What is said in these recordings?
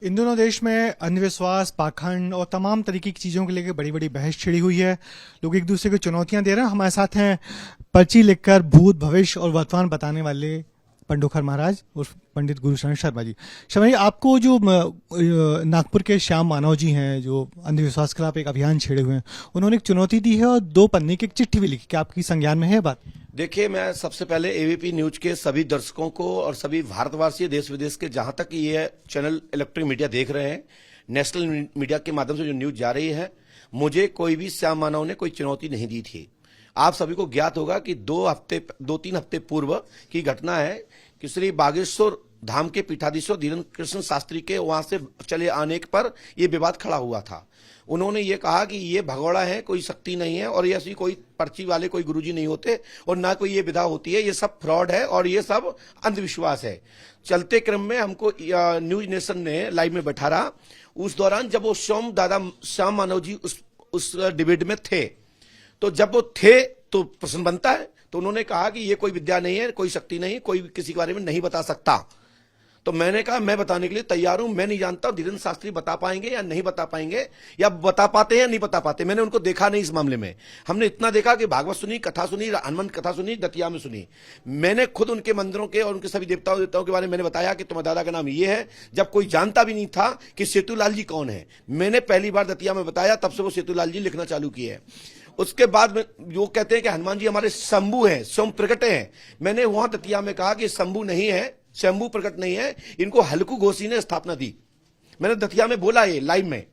इन दोनों देश में अंधविश्वास, पाखंड और तमाम तरीके की चीज़ों को लेकर बड़ी बड़ी बहस छिड़ी हुई है। लोग एक दूसरे को चुनौतियां दे रहे हैं। हमारे साथ हैं पर्ची लिखकर भूत, भविष्य और वर्तमान बताने वाले पंडोखर महाराज और पंडित गुरुशरण शर्मा जी। शर्मा जी, आपको जो नागपुर के श्याम मानव जी हैं, जो अंधविश्वास के खिलाफ एक अभियान छेड़े हुए हैं, उन्होंने एक चुनौती दी है और 2 पन्ने की एक चिट्ठी भी लिखी। क्या आपकी संज्ञान में है बात? देखिए, मैं सबसे पहले एबीपी न्यूज के सभी दर्शकों को और सभी भारतवासी, देश विदेश के जहां तक ये चैनल इलेक्ट्रॉनिक मीडिया देख रहे हैं, नेशनल मीडिया के माध्यम से जो न्यूज जा रही है, मुझे कोई भी श्याम मानव ने कोई चुनौती नहीं दी थी। आप सभी को ज्ञात होगा कि 2-3 हफ्ते पूर्व की घटना है कि श्री बागेश्वर धाम के पीठाधीश्वर धीरेन्द्र कृष्ण शास्त्री के वहां से चले आने पर यह विवाद खड़ा हुआ था। उन्होंने ये कहा कि ये भगोड़ा है, कोई शक्ति नहीं है और ये ऐसी कोई पर्ची वाले कोई गुरुजी नहीं होते और ना कोई ये विधा होती है, ये सब फ्रॉड है और ये सब अंधविश्वास है। चलते क्रम में हमको न्यूज नेशन ने लाइव में बैठा रहा। उस दौरान जब वो श्याम मानव जी उस डिबेट में थे, तो जब वो थे तो प्रश्न बनता है, तो उन्होंने कहा कि ये कोई विद्या नहीं है, कोई शक्ति नहीं, कोई किसी के बारे में नहीं बता सकता। तो मैंने कहा मैं बताने के लिए तैयार हूं। मैं नहीं जानता धीरेन्द्र शास्त्री बता पाएंगे या नहीं बता पाएंगे, या बता पाते हैं या नहीं बता पाते। मैंने उनको देखा नहीं इस मामले में। हमने इतना देखा कि भागवत सुनी, कथा सुनी, हनुमान कथा सुनी, दतिया में सुनी। मैंने खुद उनके मंदिरों के और उनके सभी देवताओं के बारे में मैंने बताया कि तुम्हारे दादा का नाम ये है, जब कोई जानता भी नहीं था कि सेतुलाल जी कौन है। मैंने पहली बार दतिया में बताया, तब से वो सेतुलाल जी लिखना चालू किए हैं। उसके बाद में वो कहते हैं कि हनुमान जी हमारे शंभु हैं, स्वयं प्रकट हैं। मैंने वहां दतिया में कहा कि शंभु नहीं है, शंभु प्रकट नहीं है, इनको हल्कू घोषी ने स्थापना दी। मैंने दतिया में बोला ये लाइव में।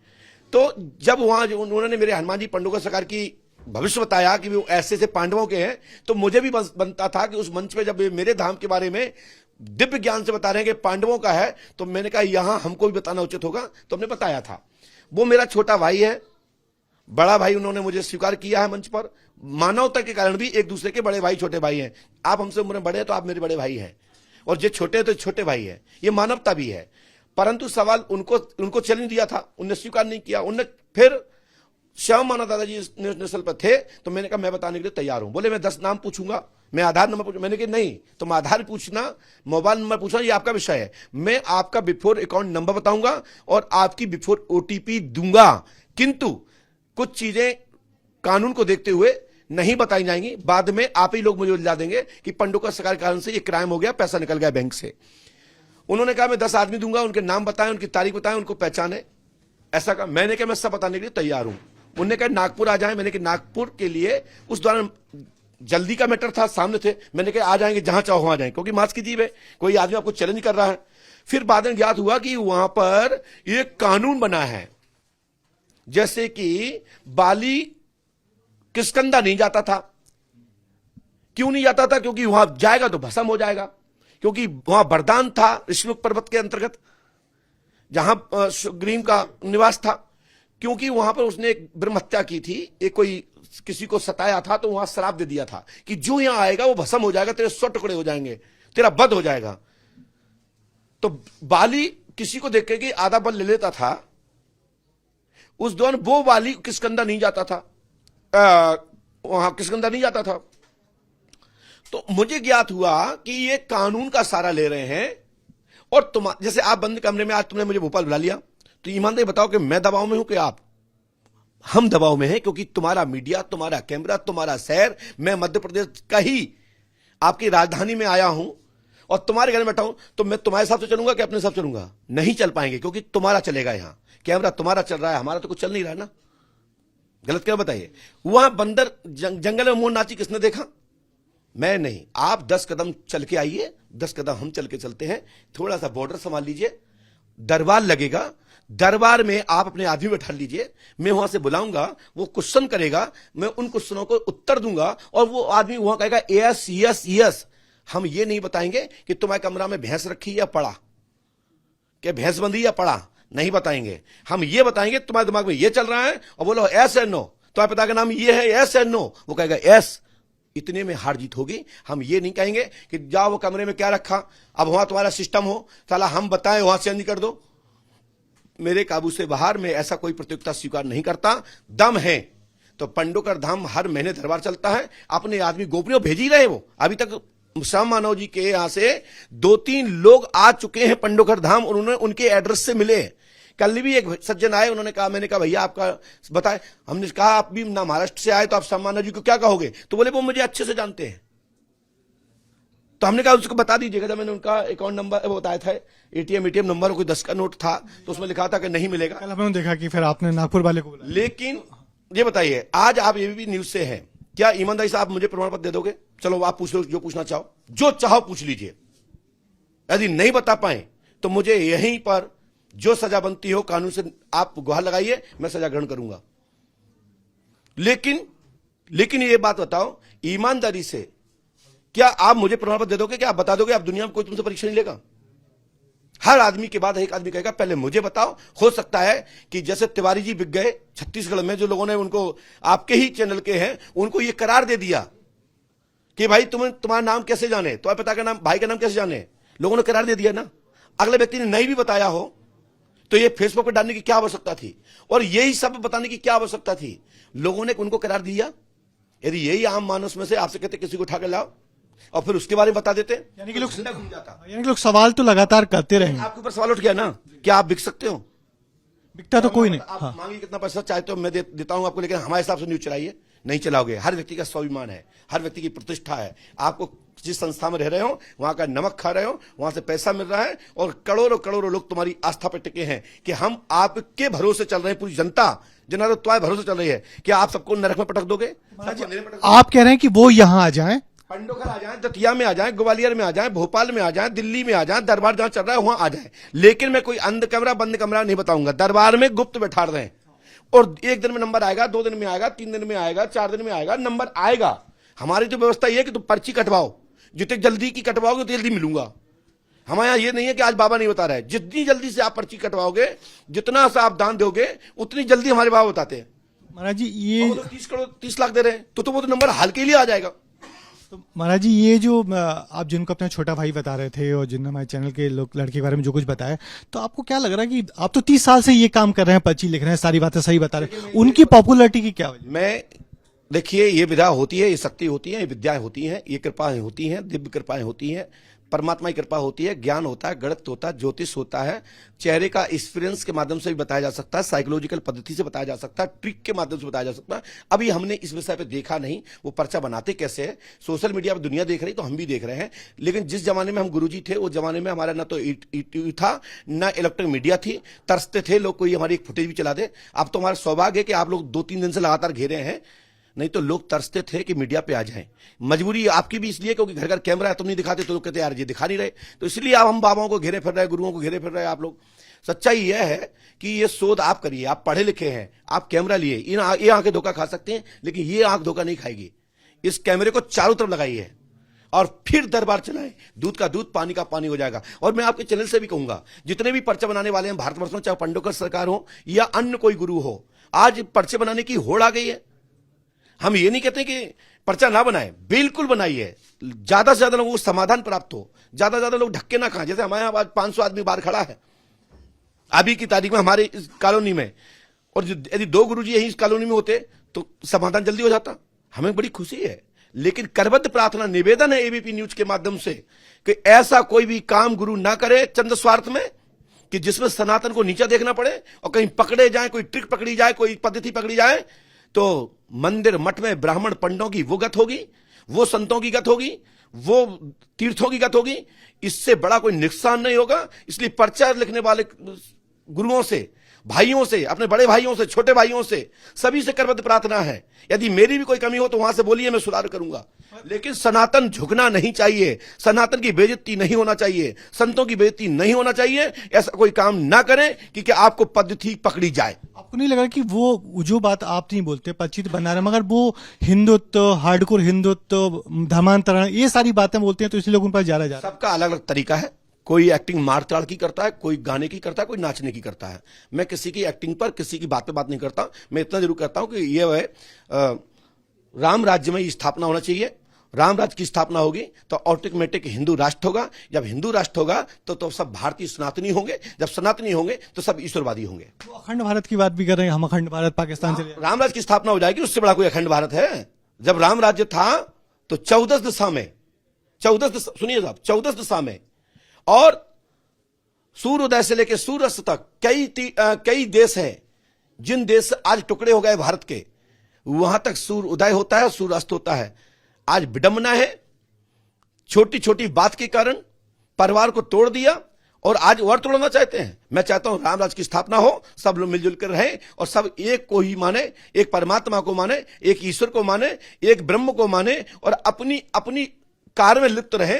तो जब वहां उन्होंने मेरे हनुमान जी पंडोकर सरकार की भविष्य बताया कि वो ऐसे से पांडवों के हैं, तो मुझे भी बनता था कि उस मंच पे जब मेरे धाम के बारे में दिव्य ज्ञान से बता रहे हैं कि पांडवों का है, तो मैंने कहा यहां हमको भी बताना उचित होगा। तो हमने बताया था। वो मेरा छोटा भाई है, बड़ा भाई उन्होंने मुझे स्वीकार किया है मंच पर। मानवता के कारण भी एक दूसरे के बड़े भाई छोटे भाई हैं। आप हमसे उम्र में बड़े हैं तो आप मेरे बड़े भाई हैं, और जो छोटे तो छोटे भाई है। ये मानवता भी है। परंतु सवाल उनको चलने दिया था, उनने स्वीकार नहीं किया। उनने फिर श्याम मानव दादाजी नेशनल पर थे, तो मैंने कहा मैं बताने के लिए तैयार हूं। बोले मैं 10 नाम पूछूंगा, मैं आधार नंबर पूछूंगा। मैंने कहा नहीं, तुम आधार पूछना, मोबाइल नंबर पूछना, ये आपका विषय है। मैं आपका बिफोर अकाउंट नंबर बताऊंगा और आपकी बिफोर ओटीपी दूंगा, किंतु कुछ चीजें कानून को देखते हुए नहीं बताई जाएंगी। बाद में आप ही लोग मुझे उलझा देंगे कि पंडोकर सरकार के कारण से ये क्राइम हो गया, पैसा निकल गया बैंक से। उन्होंने कहा मैं 10 आदमी दूंगा, उनके नाम बताएं, उनकी तारीख बताएं, उनको पहचाने। ऐसा कहा। मैंने कहा मैं सब बताने के लिए तैयार हूं। उन्होंने कहा नागपुर आ जाए। मैंने कहा नागपुर के लिए उस दौरान जल्दी का मैटर था, सामने थे। मैंने कहा आ जाएंगे, जहां चाहो वहां जाएंगे, क्योंकि मास्क की जीव है, कोई आदमी आपको चैलेंज कर रहा है। फिर बाद में ज्ञात हुआ कि वहां पर एक कानून बना है, जैसे कि बाली किष्किंधा नहीं जाता था। क्यों नहीं जाता था? क्योंकि वहां जाएगा तो भस्म हो जाएगा, क्योंकि वहां वरदान था ऋषिमुख पर्वत के अंतर्गत, जहां सुग्रीव का निवास था। क्योंकि वहां पर उसने एक ब्रह्म हत्या की थी, एक कोई किसी को सताया था, तो वहां श्राप दे दिया था कि जो यहां आएगा वो भस्म हो जाएगा, तेरे 100 टुकड़े हो जाएंगे, तेरा वध हो जाएगा। तो बाली किसी को देख के आधा बल ले लेता था। उस दौरान वो बाली किष्किंधा नहीं जाता था, वहां किष्किंधा नहीं जाता था। तो मुझे ज्ञात हुआ कि ये कानून का सहारा ले रहे हैं। और तुम जैसे आप बंद कमरे में, आज तुमने मुझे भोपाल बुला लिया, तो ईमानदारी बताओ कि मैं दबाव में हूं कि आप? हम दबाव में हैं, क्योंकि तुम्हारा मीडिया, तुम्हारा कैमरा, तुम्हारा शहर, मैं मध्य प्रदेश का ही आपकी राजधानी में आया हूं और तुम्हारे घर में बैठा हूं, तो मैं तुम्हारे हिसाब से चलूंगा कि अपने हिसाब से चलूंगा? नहीं चल पाएंगे, क्योंकि तुम्हारा चलेगा। यहां कैमरा तुम्हारा चल रहा है, हमारा तो कुछ चल नहीं रहा ना। गलत क्या बताइए? वहां बंदर जंगल में मोर नाची किसने देखा? मैं नहीं। आप 10 कदम चल के आइए, 10 कदम हम चल के चलते हैं। थोड़ा सा बॉर्डर संभाल लीजिए, दरबार लगेगा, दरबार में आप अपने आदमी बैठा लीजिए। मैं वहां से बुलाऊंगा, वो क्वेश्चन करेगा, मैं उन क्वेश्चनों को उत्तर दूंगा और वो आदमी वहां कहेगा यस यस यस। हम ये नहीं बताएंगे कि तुम्हारे कमरा में भैंस रखी या पड़ा, क्या भैंस बंधी या पड़ा, नहीं बताएंगे। हम ये बताएंगे तुम्हारे दिमाग में ये चल रहा है, और बोलो एस एंड नो, तुम्हारे पिता का नाम ये है, एस एंड नो, वो कहेगा एस। इतने में हार जीत होगी। हम ये नहीं कहेंगे कि जाओ वो कमरे में क्या रखा, अब वहां तुम्हारा सिस्टम हो, साला हम बताएं वहां चेंज कर दो। मेरे काबू से बाहर, मैं ऐसा कोई प्रतियोगिता स्वीकार नहीं करता। दम है तो पंडोकर धाम हर महीने दरबार चलता है, अपने आदमी गोपनीय भेज ही रहे। वो अभी तक श्याम मानव जी के यहां से 2-3 लोग आ चुके हैं पंडोखर धाम, उन्होंने उनके एड्रेस से मिले। कल भी एक सज्जन आए, उन्होंने कहा, मैंने कहा भैया आपका बताए, हमने कहा आप भी ना महाराष्ट्र से आए तो आप श्याम मानव जी को क्या कहोगे, तो बोले वो मुझे अच्छे से जानते हैं। तो हमने कहा उसको बता दीजिएगा। जब मैंने उनका अकाउंट नंबर वो बताया था, एटीएम नंबर कोई 10 का नोट था, तो उसमें लिखा था कि नहीं मिलेगा। कल हमने देखा कि फिर आपने नागपुर वाले को बुलाया। लेकिन ये बताइए, आज आप एबीपी न्यूज से हैं, क्या ईमानदारी से आप मुझे प्रमाण पत्र दे दोगे? चलो आप पूछ लो, जो पूछना चाहो, जो चाहो पूछ लीजिए। यदि नहीं बता पाए तो मुझे यहीं पर जो सजा बनती हो कानून से आप गुहार लगाइए, मैं सजा ग्रहण करूंगा। लेकिन ये बात बताओ, ईमानदारी से क्या आप मुझे प्रमाण पत्र दे दोगे? क्या आप बता दोगे? आप दुनिया में कोई तुमसे परीक्षा नहीं लेगा। हर आदमी के बाद एक आदमी कहेगा पहले मुझे बताओ। हो सकता है कि जैसे तिवारी जी बिक गए छत्तीसगढ़ में, जो लोगों ने उनको आपके ही चैनल के हैं, उनको ये करार दे दिया कि भाई तुम्हारा नाम कैसे जाने, तुम्हारे पिता का नाम, भाई का नाम कैसे जाने, लोगों ने करार दे दिया ना। अगले व्यक्ति ने नहीं भी बताया हो तो ये फेसबुक पर डालने की क्या आवश्यकता थी, और यही सब बताने की क्या आवश्यकता थी? लोगों ने उनको करार दिया। यदि यही आम मानस में से आपसे कहते किसी को उठा के लाओ और फिर उसके बारे में बता देते, यानी कि लोग घूम जाता। लोग सवाल तो लगातार करते रहे। आपके ऊपर सवाल उठ गया ना, क्या आप बिक सकते हो? बिकता तो कोई नहीं। आप हाँ। मांगिए कितना पैसा चाहे तो मैं देता हूं आपको, लेकिन हमारे हिसाब से न्यूज चलाइए। नहीं चलाओगे। हर व्यक्ति का स्वाभिमान है, हर व्यक्ति की प्रतिष्ठा है। आपको जिस संस्था में रह रहे हो, वहां का नमक खा रहे हो, वहां से पैसा मिल रहा है, और करोड़ों करोड़ों लोग तुम्हारी आस्था पर टिके हैं कि हम आपके भरोसे चल रहे हैं। पूरी जनता जनार्दन तुम्हारे भरोसे चल रही है। क्या आप सबको नरक में पटक दोगे? आप कह रहे हैं कि वो यहां आ जाएं, पंडोखर आ जाएं, दतिया में आ जाएं, ग्वालियर में आ जाएं, भोपाल में आ जाएं, दिल्ली में आ जाएं, दरबार जहां चल रहा है वहां आ जाएं, लेकिन मैं कोई अंध कमरा बंद कमरा नहीं बताऊंगा। दरबार में गुप्त बैठा रहे हैं, और 1 दिन में नंबर आएगा, 2 दिन में आएगा, 3 दिन में आएगा, 4 दिन में आएगा, नंबर आएगा। हमारी तो व्यवस्था यह है कि तुम पर्ची कटवाओ, जितनी जल्दी की कटवाओगे उतनी जल्दी मिलूंगा। हमारे यहां ये नहीं है कि आज बाबा नहीं बता रहा है। जितनी जल्दी से आप पर्ची कटवाओगे, जितना सा आप दान दोगे, उतनी जल्दी हमारे बाबा बताते हैं। महाराज जी ये 30 लाख दे रहे हैं, तो वो तो नंबर हाल के लिए आ जाएगा। तो महाराज जी ये जो आप जिनको अपना छोटा भाई बता रहे थे और जिन हमारे चैनल के लोग लड़के के बारे में जो कुछ बताया, तो आपको क्या लग रहा है कि आप तो 30 साल से ये काम कर रहे हैं, पर्ची लिख रहे हैं, सारी बातें सही बता रहे हैं, उनकी पॉपुलैरिटी की क्या वजह? मैं देखिए, ये विधा होती है, ये शक्ति होती है, ये विद्याएं होती हैं, ये कृपाएं होती हैं, दिव्य कृपाएं होती हैं, परमात्मा की कृपा होती है, ज्ञान होता है, गणित होता है, ज्योतिष होता है, चेहरे का एक्सपीरियंस के माध्यम से भी बताया जा सकता है, साइकोलॉजिकल पद्धति से बताया जा सकता है, ट्रिक के माध्यम से बताया जा सकता है। अभी हमने इस विषय पे देखा नहीं, वो पर्चा बनाते कैसे है। सोशल मीडिया पर दुनिया देख रही, तो हम भी देख रहे हैं। लेकिन जिस जमाने में हम गुरुजी थे, उस जमाने में हमारा ना तो ईटीवी था, ना इलेक्ट्रॉनिक मीडिया थी। तरसते थे लोग कोई हमारी एक फुटेज भी चला दे। अब तो हमारा सौभाग्य है कि आप लोग 2-3 दिन से लगातार घेरे हैं, नहीं तो लोग तरसते थे कि मीडिया पे आ जाएं। मजबूरी आपकी भी इसलिए क्योंकि घर घर कैमरा है, तुम नहीं दिखाते तो लोग कहते यार ये दिखा नहीं रहे, तो इसलिए आप हम बाबाओं को घेरे फिर रहे, गुरुओं को घेरे फिर रहे आप लोग। सच्चाई यह है कि ये शोध आप करिए, आप पढ़े लिखे हैं, आप कैमरा लिए, ये आंखें धोखा खा सकते हैं, लेकिन ये आंख धोखा नहीं खाएगी। इस कैमरे को चारों तरफ लगाइए और फिर दरबार चलाएं। दूध का दूध, पानी का पानी हो जाएगा। और मैं आपके चैनल से भी कहूंगा, जितने भी पर्चे बनाने वाले हैं भारतवर्ष में, चाहे पंडोकर सरकार हो या अन्य कोई गुरु हो, आज पर्चे बनाने की होड़ आ गई है। हम ये नहीं कहते कि पर्चा ना बनाए, बिल्कुल बनाइए। ज्यादा से ज्यादा लोगों को समाधान प्राप्त हो, ज्यादा से ज्यादा लोग धक्के ना खाएं। जैसे हमारे यहां आज 500 आदमी बाहर खड़ा है अभी की तारीख में हमारे इस कॉलोनी में, और यदि 2 गुरुजी यही इस कॉलोनी में होते तो समाधान जल्दी हो जाता। हमें बड़ी खुशी है, लेकिन करबद्ध प्रार्थना निवेदन है एबीपी न्यूज के माध्यम से कि ऐसा कोई भी काम गुरु ना करे चंद स्वार्थ में, कि जिसमें सनातन को नीचा देखना पड़े और कहीं पकड़े जाए, कोई ट्रिक पकड़ी जाए, कोई पद्धति पकड़ी जाए, तो मंदिर मठ में ब्राह्मण पंडों की वो गत होगी, वो संतों की गत होगी, वो तीर्थों की गत होगी। इससे बड़ा कोई नुकसान नहीं होगा। इसलिए पर्चा लिखने वाले गुरुओं से, भाइयों से, अपने बड़े भाइयों से, छोटे भाइयों से, सभी से करबद्ध प्रार्थना है, यदि मेरी भी कोई कमी हो तो वहां से बोलिए, मैं सुधार करूंगा। लेकिन सनातन झुकना नहीं चाहिए, सनातन की बेइज्जती नहीं होना चाहिए, संतों की बेइज्जती नहीं होना चाहिए। ऐसा कोई काम ना करें कि आपको पद्धति पकड़ी जाए। आपको नहीं लगा कि वो जो बात आप नहीं बोलते, पर्ची तो बना रहे, मगर वो हिंदुत्व, हार्डकोर हिंदुत्व, धर्मांतरण, ये सारी बातें बोलते हैं, तो इसलिए लोग उन पर ज्यादा जा रहा है। सबका अलग अलग तरीका है। कोई एक्टिंग मारताड़ की करता है, कोई गाने की करता है, कोई नाचने की करता है। मैं किसी की एक्टिंग पर, किसी की बात पे बात नहीं करता। मैं इतना जरूर करता हूं कि ये है राम राज्य में स्थापना होना चाहिए। राम राज्य की स्थापना होगी तो ऑटोमेटिक हिंदू राष्ट्र होगा। जब हिंदू राष्ट्र होगा तो सब भारतीय सनातनी होंगे। जब सनातनी होंगे तो सब ईश्वरवादी होंगे। तो अखंड भारत की बात भी कर रहे हैं हम, अखंड भारत पाकिस्तान चले जाए। राम राज्य की स्थापना हो जाएगी, उससे बड़ा कोई अखंड भारत है? जब राम राज्य था तो 14 दिशा में सुनिए साहब, 14 दिशा में, और सूर्योदय से लेकर सूर्यास्त तक कई देश हैं जिन देश आज टुकड़े हो गए भारत के, वहां तक सूर्य उदय होता है, सूर्यास्त होता है। आज विडंबना है, छोटी छोटी बात के कारण परिवार को तोड़ दिया और आज और तोड़ना चाहते हैं। मैं चाहता हूं राम राज्य की स्थापना हो, सब लोग मिलजुल कर रहें और सब एक को ही माने, एक परमात्मा को माने, एक ईश्वर को माने, एक ब्रह्म को माने और अपनी अपनी कार्य में लिप्त रहे,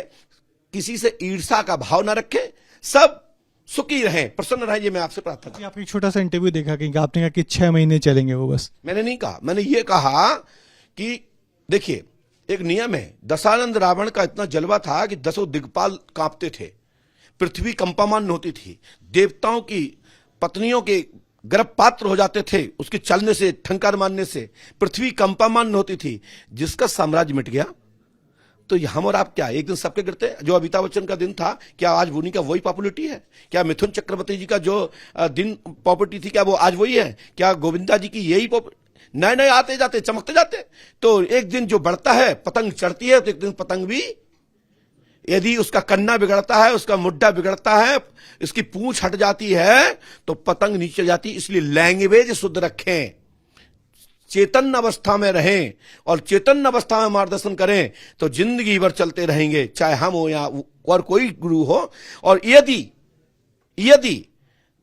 किसी से ईर्ष्या का भाव ना रखें, सब सुखी रहें, प्रसन्न रहें। ये मैं आपसे प्रार्थना करता हूं। आपने एक छोटा सा इंटरव्यू देखा कि आपने कहा कि 6 महीने चलेंगे वो बस। मैंने नहीं कहा, मैंने ये कहा कि देखिए एक नियम है, दशानंद रावण का इतना जलवा था कि 10 दिग्पाल कांपते थे, पृथ्वी कंपामान होती थी, देवताओं की पत्नियों के गर्भपात्र हो जाते थे उसके चलने से, ठंकार मारने से, पृथ्वी कंपामान होती थी। जिसका साम्राज्य मिट गया तो हम और आप क्या एक दिन सबके गिरते हैं? जो अमिताभ बच्चन का दिन था, क्या आज उन्हीं का वही पॉपुलरिटी है? क्या मिथुन चक्रवर्ती जी का जो दिन पॉपुलरिटी थी, क्या वो आज वही है? क्या गोविंदा जी की यही नए नए आते जाते, चमकते जाते? तो एक दिन जो बढ़ता है, पतंग चढ़ती है, तो एक दिन पतंग भी, यदि उसका कन्ना बिगड़ता है, उसका मुड्डा बिगड़ता है, इसकी पूंछ हट जाती है तो पतंग नीचे जाती है। इसलिए लैंग्वेज शुद्ध रखें, चेतन अवस्था में रहें और चेतन अवस्था में मार्गदर्शन करें तो जिंदगी भर चलते रहेंगे, चाहे हम हो या और कोई गुरु हो। और यदि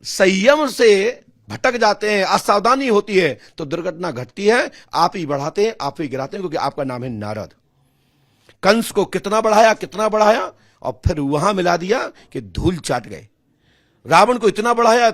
संयम से भटक जाते हैं, असावधानी होती है तो दुर्घटना घटती है। आप ही बढ़ाते हैं, आप ही गिराते हैं, क्योंकि आपका नाम है नारद। कंस को कितना बढ़ाया और फिर वहां मिला दिया कि धूल चाट गए। रावण को इतना बढ़ाया,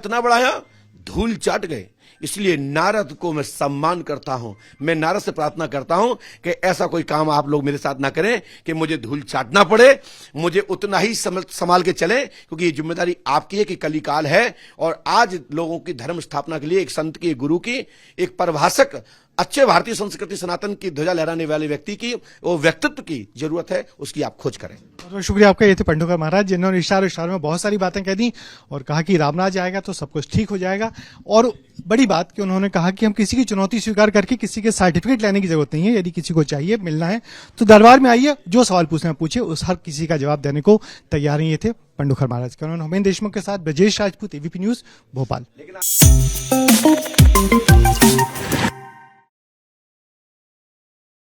धूल चाट गए। इसलिए नारद को मैं सम्मान करता हूं। मैं नारद से प्रार्थना करता हूं कि ऐसा कोई काम आप लोग मेरे साथ ना करें कि मुझे धूल चाटना पड़े। मुझे उतना ही संभाल के चलें, क्योंकि ये जिम्मेदारी आपकी है कि कलिकाल है और आज लोगों की धर्म स्थापना के लिए एक संत की, एक गुरु की, एक परिभाषक, अच्छे भारतीय संस्कृति सनातन की ध्वजा लहराने वाले व्यक्ति की, वो व्यक्तित्व की जरूरत है, उसकी आप खोज करें। बहुत शुक्रिया आपका। ये थे पंडोकर महाराज, जिन्होंने इशारों में बहुत सारी बातें कह दी और कहा कि रामराज आएगा तो सब कुछ ठीक हो जाएगा। और बड़ी बात कि उन्होंने कहा कि हम किसी की चुनौती स्वीकार करके किसी के सर्टिफिकेट लेने की जरूरत नहीं है। यदि किसी को चाहिए, मिलना है तो दरबार में आइए, जो सवाल पूछना है पूछिए, उस हर किसी का जवाब देने को तैयार हैं। ये थे पंडोकर महाराज। उन्होंने हुमैन देशमुख के साथ ब्रजेश राजपूत, एबीपी न्यूज, भोपाल।